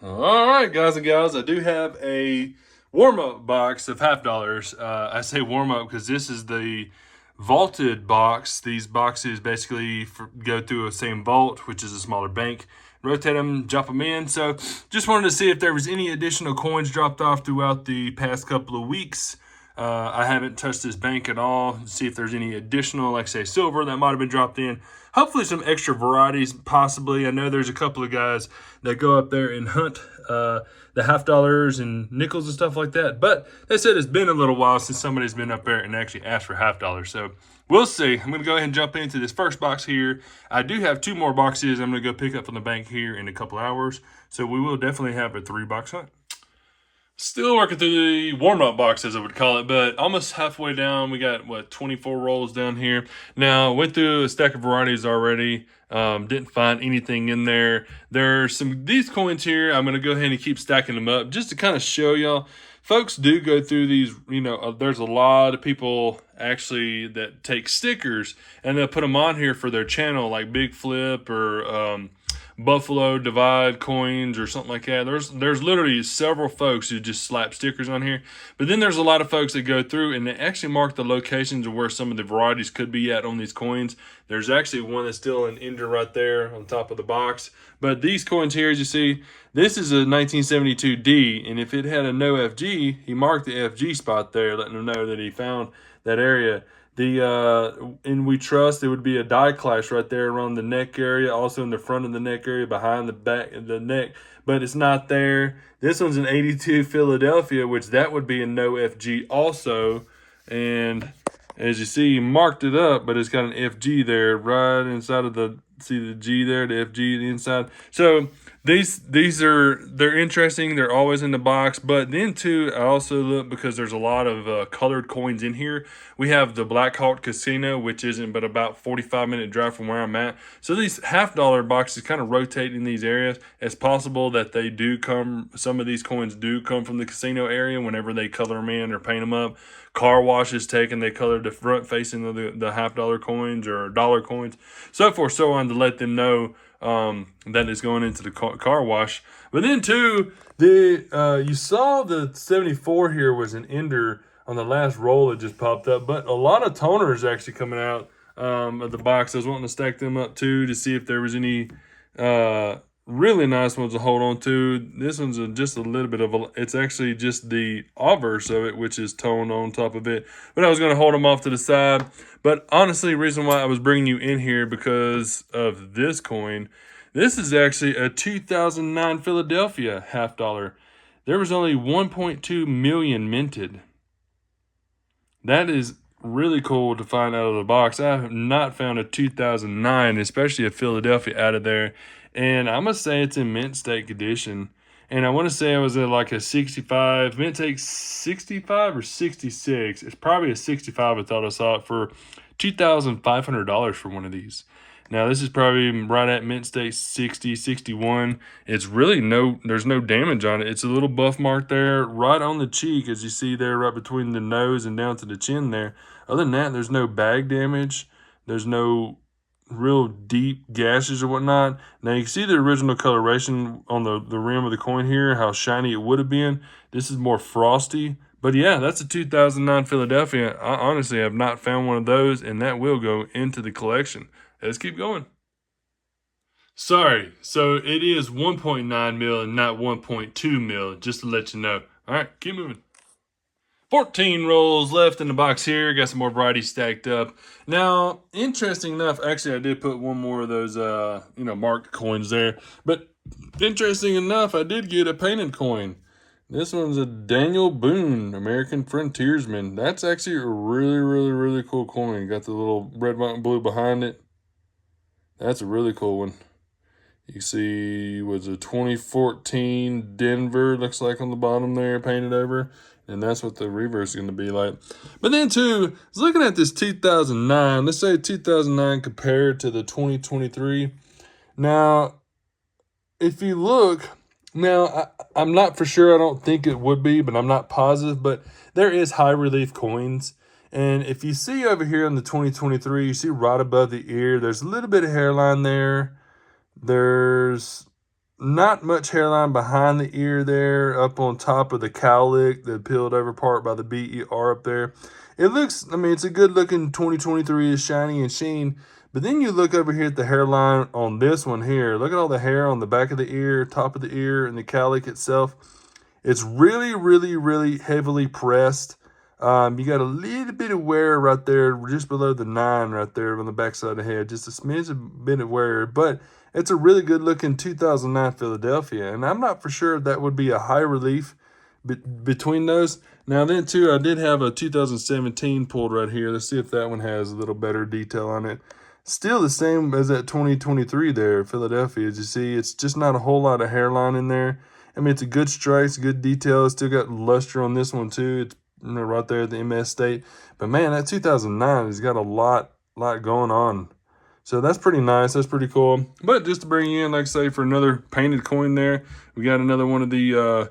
All right, guys and gals, I do have a warm-up box of $50. I say warm-up because this is the vaulted box. These boxes basically go through a same vault, which is a smaller bank. Rotate them, drop them in. So just wanted to see if there was any additional coins dropped off throughout the past couple of weeks. I haven't touched this bank at all. See if there's any additional, like say, silver that might have been dropped in. Hopefully some extra varieties, possibly. I know there's a couple of guys that go up there and hunt the $50 and nickels and stuff like that. But they said it's been a little while since somebody's been up there and actually asked for $50. So we'll see. I'm going to go ahead and jump into this first box here. I do have 2 more boxes I'm going to go pick up from the bank here in a couple hours. So we will definitely have a 3-box hunt. Still working through the warm-up box, as I would call it, but almost halfway down. We got, 24 rolls down here. Now, went through a stack of varieties already. Didn't find anything in there. There's these coins here. I'm going to go ahead and keep stacking them up just to kind of show y'all. Folks do go through these, there's a lot of people actually that take stickers and they'll put them on here for their channel, like Big Flip or Buffalo Divide coins or something like that. There's literally several folks who just slap stickers on here. But then there's a lot of folks that go through and they actually mark the locations of where some of the varieties could be at on these coins. There's actually one that's still an ender right there on top of the box. But these coins here, as you see, this is a 1972D, and if it had a no FG, he marked the FG spot there, letting them know that he found that area. And we trust it would be a die clash right there around the neck area, also in the front of the neck area, behind the back of the neck, but it's not there. This one's an 82 Philadelphia, which that would be a no FG also. And as you see, he marked it up, but it's got an FG there right inside of see the G there, the FG the inside. So they're interesting. They're always in the box. But then too, I also look because there's a lot of colored coins in here. We have the Black Hawk Casino, which isn't but about 45-minute drive from where I'm at. So these $50 boxes kind of rotate in these areas. It's possible that they do come, some of these coins do come from the casino area whenever they color them in or paint them up. Car wash is taken, they color the front facing of the $50 coins or dollar coins, so forth, so on, to let them know that it's going into the car wash. But then too, you saw the 74 here was an ender on the last roll that just popped up, but a lot of toners actually coming out of the box. I was wanting to stack them up too to see if there was any really nice ones to hold on to. This one's just a little bit of it's actually just the obverse of it, which is toned on top of it. But I was going to hold them off to the side. But honestly, the reason why I was bringing you in here because of this coin. This is actually a 2009 Philadelphia $50. There was only 1.2 million minted. That is really cool to find out of the box. I have not found a 2009, especially a Philadelphia, out of there. And I'm going to say it's in mint state condition. And I want to say it was at like a 65, mint take 65 or 66. It's probably a 65. I thought I saw it for $2,500 for one of these. Now, this is probably right at mint state 60, 61. It's really there's no damage on it. It's a little buff mark there right on the cheek, as you see there, right between the nose and down to the chin there. Other than that, there's no bag damage. There's no real deep gashes or whatnot. Now, you can see the original coloration on the rim of the coin here, how shiny it would have been. This is more frosty. But yeah, that's a 2009 Philadelphia. I honestly have not found one of those, and that will go into the collection. Let's keep going. Sorry, so it is 1.9 mil and not 1.2 mil, just to let you know. All right, keep moving. 14 rolls left in the box here. Got some more varieties stacked up. Now, interesting enough, actually, I did put one more of those, marked coins there. But interesting enough, I did get a painted coin. This one's a Daniel Boone, American Frontiersman. That's actually a really, really, really cool coin. Got the little red, white, and blue behind it. That's a really cool one. You see, was a 2014 Denver, looks like on the bottom there, painted over. And that's what the reverse is going to be like. But then, too, I was looking at this 2009. Let's say 2009 compared to the 2023. Now, if you look, now, I'm not for sure. I don't think it would be, but I'm not positive. But there is high relief coins. And if you see over here in the 2023, you see right above the ear, there's a little bit of hairline there. There's not much hairline behind the ear there, up on top of the cowlick, the peeled over part by the BER up there. It looks, I mean, it's a good looking 2023, is shiny and sheen. But then you look over here at the hairline on this one here. Look at all the hair on the back of the ear, top of the ear, and the cowlick itself. It's really, really, really heavily pressed. You got a little bit of wear right there, just below the 9 right there on the backside of the head. Just a smidge of bit of wear, but it's a really good looking 2009 Philadelphia. And I'm not for sure if that would be a high relief between those. Now then too, I did have a 2017 pulled right here. Let's see if that one has a little better detail on it. Still the same as that 2023 there, Philadelphia. As you see, it's just not a whole lot of hairline in there. I mean, it's a good stripes, good detail. It's still got luster on this one too. It's right there at the MS state. But man, that 2009 has got a lot going on. So that's pretty nice. That's pretty cool. But just to bring you in, like I say, for another painted coin there, we got another one of the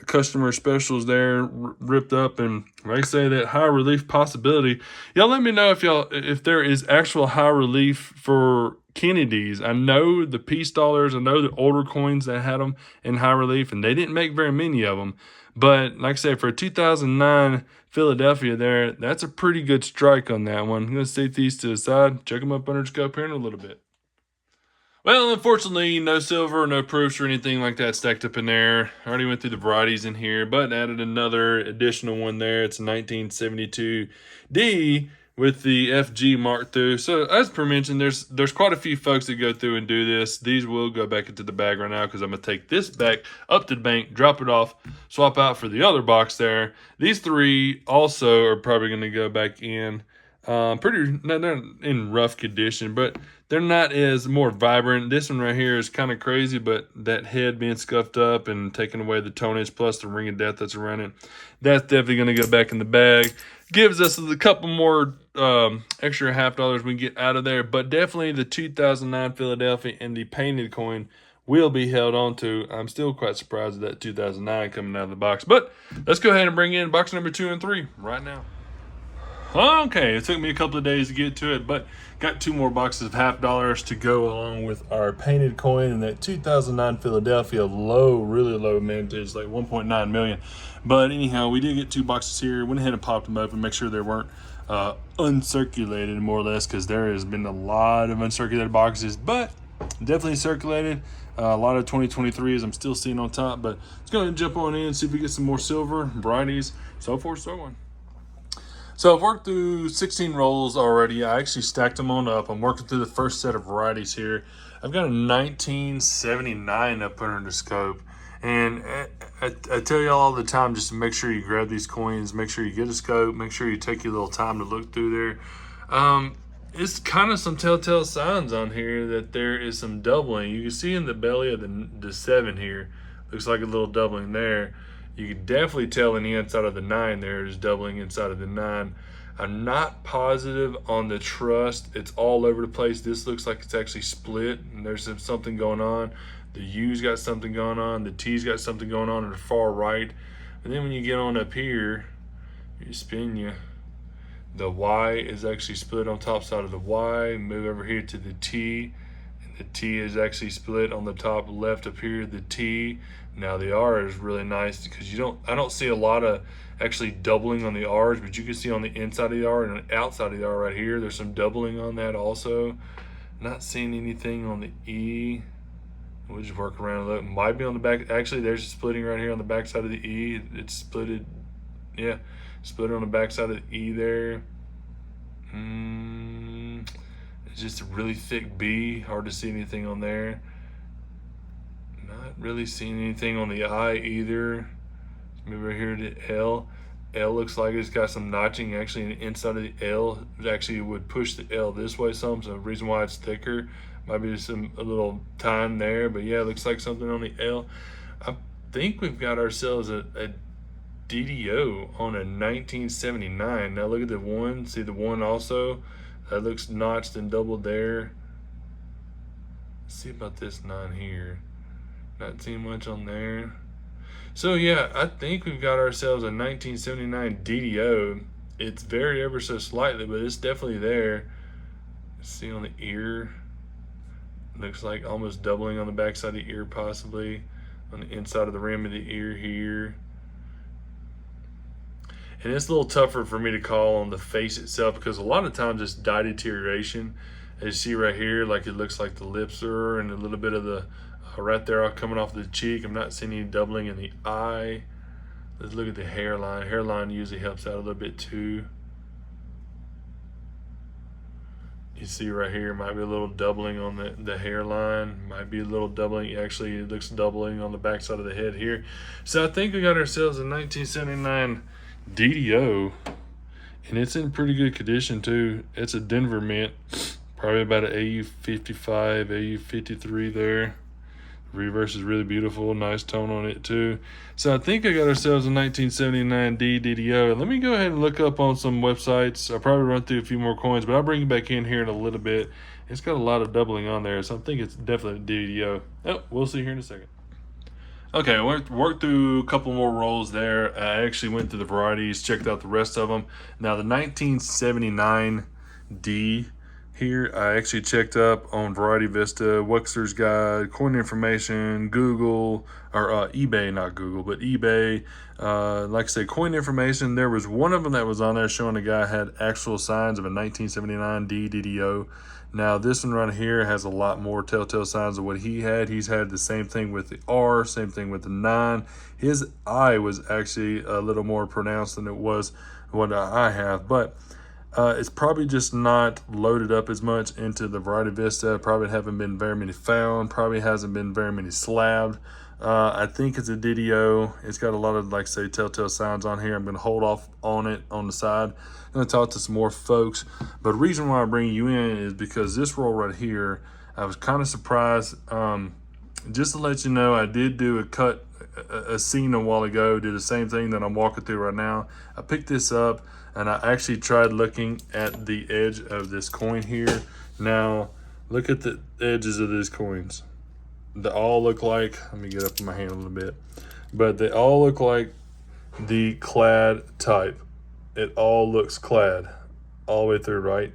customer specials there ripped up. And like I say, that high relief possibility. Y'all let me know if there is actual high relief for Kennedys. I know the peace dollars, I know the older coins that had them in high relief, and they didn't make very many of them. But like I say, for a 2009 Philadelphia there, that's a pretty good strike on that one. I'm going to set these to the side, check them up under the scope here in a little bit. Well, unfortunately, no silver, no proofs or anything like that stacked up in there. I already went through the varieties in here, but added another additional one there. It's a 1972D with the FG marked through. So as per mentioned, there's quite a few folks that go through and do this. These will go back into the bag right now because I'm going to take this back up to the bank, drop it off, swap out for the other box there. These three also are probably going to go back in. They're in rough condition, but they're not as more vibrant. This one right here is kind of crazy, but that head being scuffed up and taking away the tonnage plus the ring of death that's around it, that's definitely going to go back in the bag. Gives us a couple more extra $50 we can get out of there, but definitely the 2009 Philadelphia and the painted coin will be held on to. I'm still quite surprised at that 2009 coming out of the box, but let's go ahead and bring in box number 2 and 3 right now. Okay, it took me a couple of days to get to it, but got 2 more boxes of $50 to go along with our painted coin and that 2009 Philadelphia really low mintage, like 1.9 million. But anyhow, we did get 2 boxes here. Went ahead and popped them open, make sure they weren't uncirculated more or less, because there has been a lot of uncirculated boxes, but definitely circulated. A lot of 2023s I'm still seeing on top, but let's go ahead and jump on in, see if we get some more silver, varieties, so forth, so on. So I've worked through 16 rolls already. I actually stacked them on up. I'm working through the first set of varieties here. I've got a 1979 up under the scope. And I tell y'all all the time, just to make sure you grab these coins, make sure you get a scope, make sure you take your little time to look through there. It's kind of some telltale signs on here that there is some doubling. You can see in the belly of the 7 here, looks like a little doubling there. You can definitely tell in the inside of the 9 there is doubling inside of the 9. I'm not positive on the trust. It's all over the place. This looks like it's actually split, and there's something going on. The U's got something going on. The T's got something going on the far right. And then when you get on up here, you spin the Y is actually split on top side of the Y. Move over here to the T. The T is actually split on the top left up here, the T. Now the R is really nice because I don't see a lot of actually doubling on the R's, but you can see on the inside of the R and the outside of the R right here, there's some doubling on that also. Not seeing anything on the E. We'll just work around a little. Might be on the back. Actually, there's a splitting right here on the back side of the E. It's splitted, yeah, split on the back side of the E there. It's just a really thick B, hard to see anything on there. Not really seeing anything on the I either. Let's move over here to L. L looks like it's got some notching actually in the inside of the L. It actually would push the L this way some, so the reason why it's thicker. Might be just a little time there, but yeah, it looks like something on the L. I think we've got ourselves a DDO on a 1979. Now look at the 1, see the 1 also? That looks notched and doubled there. Let's see about this 9 here. Not seeing much on there. So yeah, I think we've got ourselves a 1979 DDO. It's very ever so slightly, but it's definitely there. Let's see on the ear. Looks like almost doubling on the backside of the ear, possibly on the inside of the rim of the ear here. And it's a little tougher for me to call on the face itself because a lot of times it's dye deterioration. As you see right here, like it looks like the lips are and a little bit of the right there coming off the cheek. I'm not seeing any doubling in the eye. Let's look at the hairline. Hairline usually helps out a little bit too. You see right here, might be a little doubling on the hairline. Might be a little doubling. Actually, it looks doubling on the backside of the head here. So I think we got ourselves a 1979 DDO. And it's in pretty good condition too. It's a Denver mint. Probably about an AU55, AU53 there. Reverse is really beautiful. Nice tone on it too. So I think I got ourselves a 1979 DDO. Let me go ahead and look up on some websites. I'll probably run through a few more coins, but I'll bring you back in here in a little bit. It's got a lot of doubling on there, so I think it's definitely a DDO. Oh, we'll see here in a second. Okay, I worked through a couple more rolls there. I actually went through the varieties, checked out the rest of them. Now the 1979 D here, I actually checked up on Variety Vista, Wexler's Guide, Coin Information, Google, or eBay, not Google, but eBay. Like I said, Coin Information, there was one of them that was on there showing a guy had actual signs of a 1979 D DDO. Now this one right here has a lot more telltale signs of what he had. He's had the same thing with the R, same thing with the 9. His I was actually a little more pronounced than it was what I have, but it's probably just not loaded up as much into the Variety Vista. Probably haven't been very many found. Probably hasn't been very many slabbed. I think it's a DDO. It's got a lot of, like say, telltale signs on here. I'm going to hold off on it on the side. I'm going to talk to some more folks. But the reason why I bring you in is because this roll right here, I was kind of surprised. Just to let you know, I did do a scene a while ago, did the same thing that I'm walking through right now. I picked this up and I actually tried looking at the edge of this coin here. Now, look at the edges of these coins. They all look like, let me get up in my hand a little bit, but they all look like the clad type. It all looks clad all the way through, right?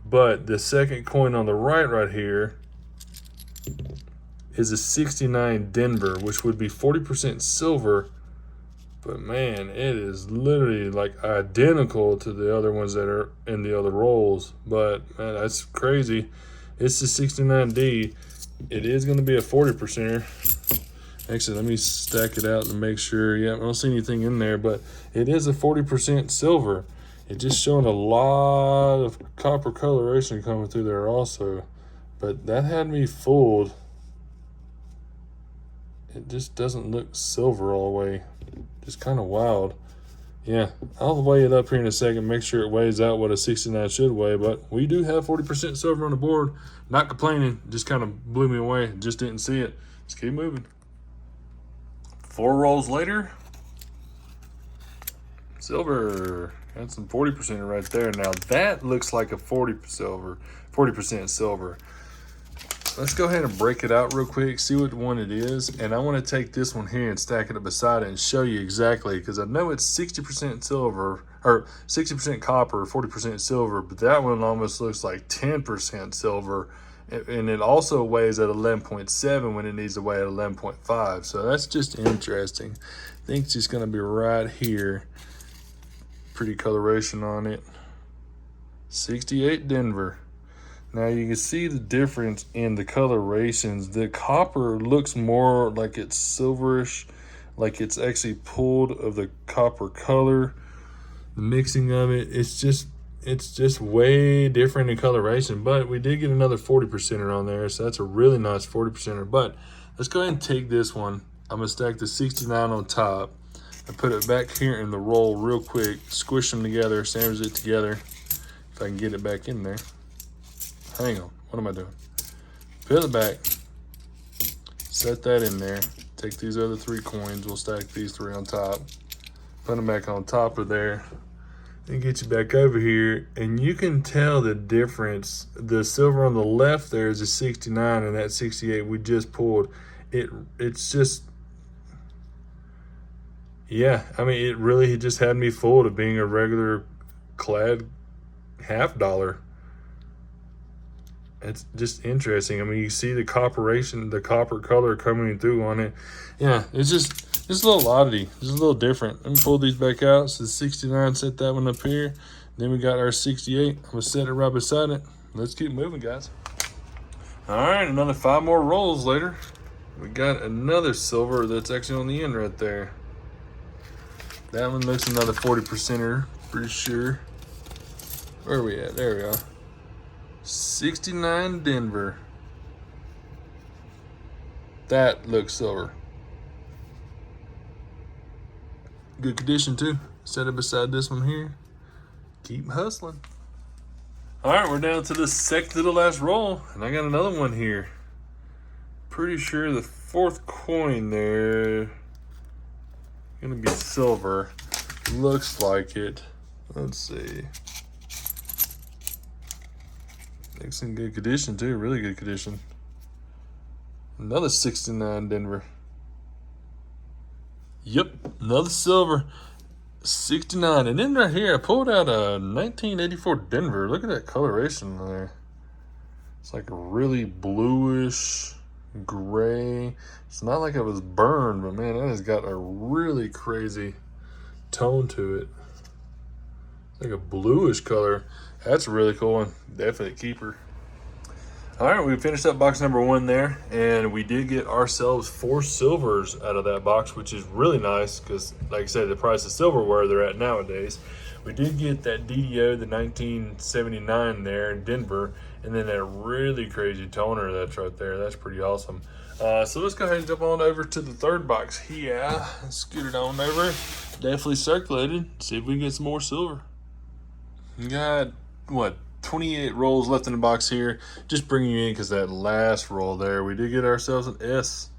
But the second coin on the right here is a 69 Denver, which would be 40% silver. But man, it is literally like identical to the other ones that are in the other rolls. But man, that's crazy. It's the 69D. It is going to be a 40%er. Actually, let me stack it out to make sure. Yeah, I don't see anything in there, but it is a 40% silver. It just showing a lot of copper coloration coming through there also. But that had me fooled. It just doesn't look silver all the way. Just kind of wild. Yeah, I'll weigh it up here in a second, make sure it weighs out what a 69 should weigh, but we do have 40% silver on the board. Not complaining, just kind of blew me away. Just didn't see it. Let's keep moving. 4 rolls later, silver. Got some 40% right there. Now that looks like a 40% silver. Let's go ahead and break it out real quick, see what one it is. And I want to take this one here and stack it up beside it and show you exactly, because I know it's 60% silver, or 60% copper, 40% silver, but that one almost looks like 10% silver. And it also weighs at 11.7 when it needs to weigh at 11.5. So that's just interesting. I think it's just going to be right here. Pretty coloration on it. 68 Denver. Now you can see the difference in the colorations. The copper looks more like it's silverish, like it's actually pulled of the copper color. The mixing of it, it's just way different in coloration. But we did get another 40%er on there, so that's a really nice 40%er. But let's go ahead and take this one. I'm gonna stack the 69 on top and put it back here in the roll real quick, squish them together, sandwich it together, if I can get it back in there. Hang on, what am I doing? Peel it back, set that in there, take these other 3 coins, we'll stack these 3 on top, put them back on top of there, and get you back over here, and you can tell the difference. The silver on the left there is a 69, and that 68 we just pulled. It's just, yeah, I mean, it really just had me fooled of being a regular clad $50. it's just interesting. I mean, you see the the copper color coming through on it. Yeah, it's just a little oddity, just a little different. Let me pull these back out. So the 69, set that one up here. Then we got our 68. I'm gonna set it right beside it. Let's keep moving, guys. All right, another 5 more rolls later. We got another silver that's actually on the end right there. That one looks another 40%er, pretty sure. Where are we at? There we are. 69 Denver. That looks silver. Good condition too. Set it beside this one here. Keep hustling. All right, we're down to the second to the last roll, and I got another one here. Pretty sure the 4th coin there gonna be silver. Looks like it. Let's see. It's in good condition too, really good condition. Another 69 Denver. Yep, another silver. 69. And then right here, I pulled out a 1984 Denver. Look at that coloration there. It's like a really bluish gray. It's not like it was burned, but man, that has got a really crazy tone to it. It's like a bluish color. That's a really cool one. Definitely a keeper. All right, we finished up box number 1 there, and we did get ourselves 4 silvers out of that box, which is really nice because, like I said, the price of silver where they're at nowadays. We did get that DDO, the 1979 there in Denver, and then that really crazy toner that's right there. That's pretty awesome. So let's go ahead and jump on over to the 3rd box here. Let's scoot it on over. Definitely circulated. See if we can get some more silver. We got, what, 28 rolls left in the box here. Just bringing you in because that last roll there, we did get ourselves an S,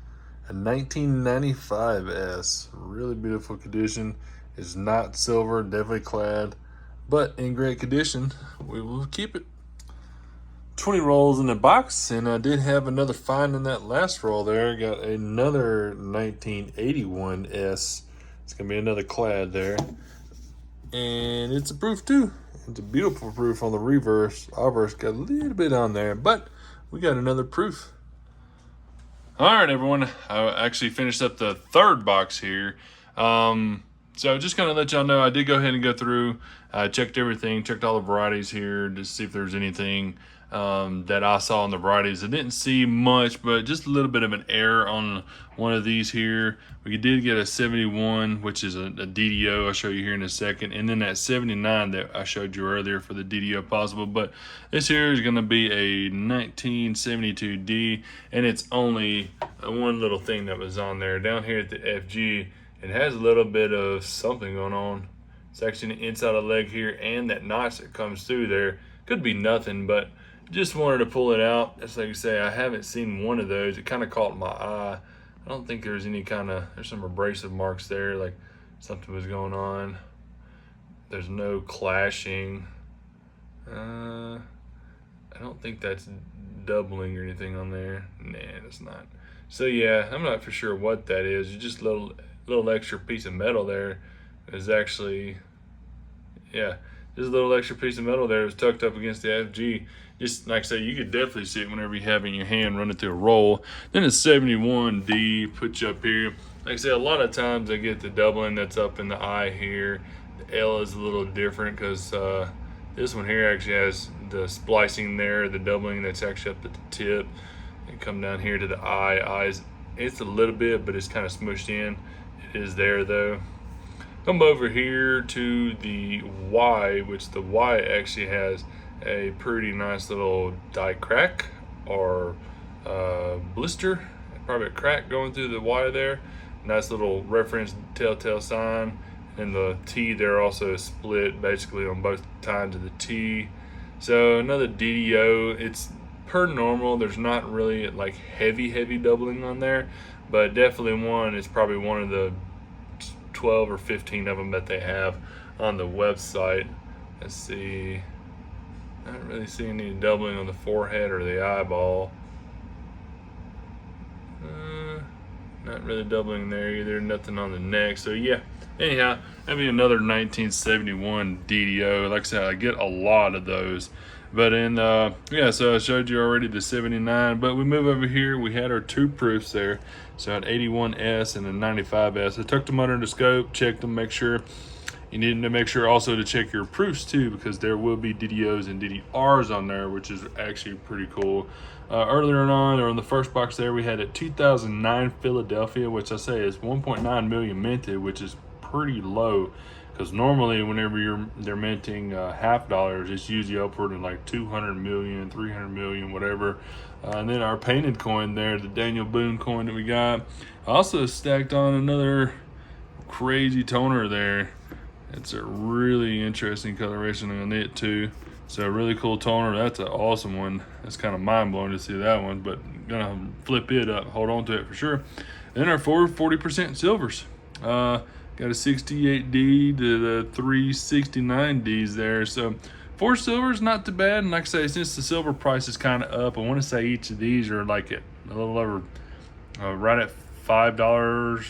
a 1995 S. Really beautiful condition. It's not silver, definitely clad, but in great condition. We will keep it. 20 rolls in the box, and I did have another find in that last roll there. Got another 1981 S. It's gonna be another clad there, and it's a proof too. It's a beautiful proof on the reverse. Obverse got a little bit on there, but we got another proof. All right, everyone. I actually finished up the 3rd box here. So just kind of let y'all know, I did go ahead and go through, checked everything, checked all the varieties here to see if there's anything that I saw in the varieties. I didn't see much, but just a little bit of an error on one of these here. We did get a 71, which is a DDO. I'll show you here in a second. And then that 79 that I showed you earlier for the DDO possible. But this here is going to be a 1972D, and it's only one little thing that was on there. Down here at the FG, it has a little bit of something going on. It's actually the inside of the leg here, and that notch that comes through there. Could be nothing, but just wanted to pull it out. Just like you say, I haven't seen one of those. It kind of caught my eye. I don't think there's any kind of, there's some abrasive marks there, like something was going on. There's no clashing. I don't think that's doubling or anything on there. Nah, it's not. So yeah, I'm not for sure what that is. It's just a little extra piece of metal there is actually, yeah, just a little extra piece of metal there is tucked up against the FG. Just like I say, you could definitely see it whenever you have it in your hand running through a roll. Then it's 71D, put you up here. Like I say, a lot of times I get the doubling that's up in the eye here. The L is a little different because this one here actually has the splicing there, the doubling that's actually up at the tip. And come down here to the eyes. It's a little bit, but it's kind of smushed in. It is there though. Come over here to the Y, which the Y actually has a pretty nice little die crack or blister, probably a crack going through the Y there. Nice little reference telltale sign, and the T there also is split basically on both sides of the T. So another DDO. It's per normal. There's not really like heavy doubling on there, but definitely one. It's probably one of the 12 or 15 of them that they have on the website. Let's see. Not really seeing any doubling on the forehead or the eyeball. Not really doubling there either. Nothing on the neck. So yeah. Anyhow, that'd be another 1971 DDO. Like I said, I get a lot of those. But in yeah, so I showed you already the 79, but we move over here, we had our two proofs there. So at 81S and a 95S. I took them under the scope, checked them, make sure. You need to make sure also to check your proofs too, because there will be DDOs and DDRs on there, which is actually pretty cool. Earlier on, or in the first box there, we had a 2009 Philadelphia, which I say is 1.9 million minted, which is pretty low. Because normally, whenever they're minting $half, it's usually upward in like 200 million, 300 million, whatever. And then our painted coin there, the Daniel Boone coin that we got, also stacked on another crazy toner there. It's a really interesting coloration on it too. So a really cool toner. That's an awesome one. It's kind of mind blowing to see that one, but gonna flip it up, hold on to it for sure. Then our 40% silvers. Got a 68D to the 369Ds there. So 4 silvers, not too bad. And like I say, since the silver price is kind of up, I want to say each of these are like at a little over, right at $5,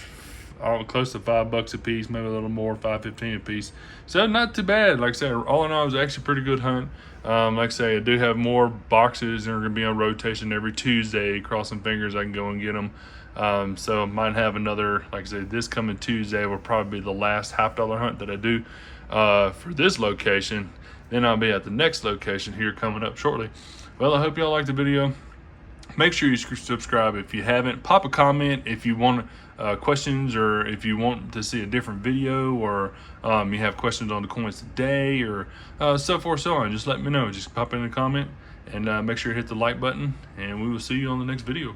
close to $5 a piece, maybe a little more, $5.15 a piece. So not too bad. Like I said, all in all, it was actually a pretty good hunt. Like I say, I do have more boxes, and they're gonna be on rotation every Tuesday. Crossing fingers, I can go and get them. So I might have another, like I said, this coming Tuesday will probably be the last $half hunt that I do for this location. Then I'll be at the next location here coming up shortly. Well, I hope y'all liked the video. Make sure you subscribe if you haven't. Pop a comment if you want questions, or if you want to see a different video, or you have questions on the coins today, or so forth, so on. Just let me know. Just pop in a comment, and make sure you hit the like button, and we will see you on the next video.